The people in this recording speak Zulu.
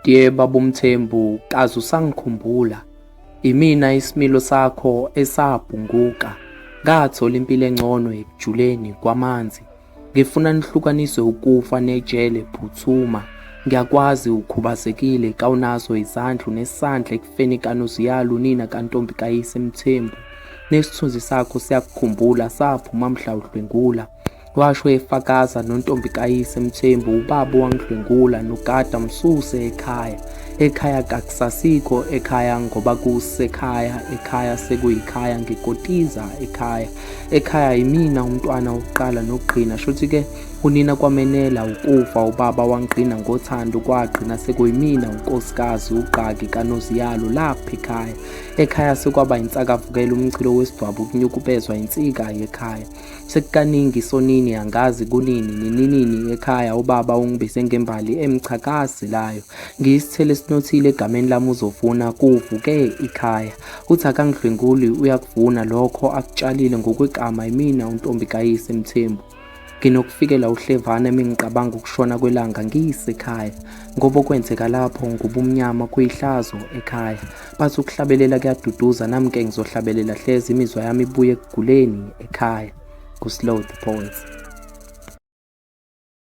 Dear BabuMthembu, kaze usangikhumbula. Imina isimilo sakho esabhunguka. Ngathola impilo engcono ekujuleni kwamanzi. Ngifuna nihlukaniswe ukufa nejele phuthuma. Ngiyakwazi ukhubazekile kawunazo izandla nesandla ekufeni kaNoziyalo nina kaNtombi kayise Mthembu. Nesithunzi sakho siyakukhumbula saphuma mhla udlwengula. Washo efakaza noNtombi kayise Mthembu ubaba wangidlwengula nogada msuse ekhaya. Ekhaya kakusasikho ekhaya ngoba kusekhaya, ekhaya sekuyikhaya ngikotiza ekhaya. Ekhaya yimina umntwana wokuqala nokugqina, shuthi-ke unina kwamenela ukufa ubaba wangqina ngothando kwagqina sekuyimina unkosikazi uGqaki kaNoziyalo lapha ekhaya. Ekhaya sekwaba insakavukela umchilo wesidwabu kunyukubezwa insika ekhaya. Sekukaningi sonini angazi kunini nininini ekhaya ubaba ungibize ngembali emchakazelayo. Ngiyisithele esinothile egameni lami uzovuna kuvuke ikhaya. Uthi akangidlwenguli uyakuvuna lokho akutshalile ngokwegama yimina uNtombi kayise Mthembu. Nginokufikela uhlevana mengicabanga ukushona kwelanga ngiyisekhaya. Ngoba kwenzeka lapho ngubumnyama kuyihlazo ekhaya. Bathi ukuhlabelela kuyaduduza nami ke ngizohlabelela hleze imizwa yami ibuye ekuguleni ekhaya. Ku Slow the Poets.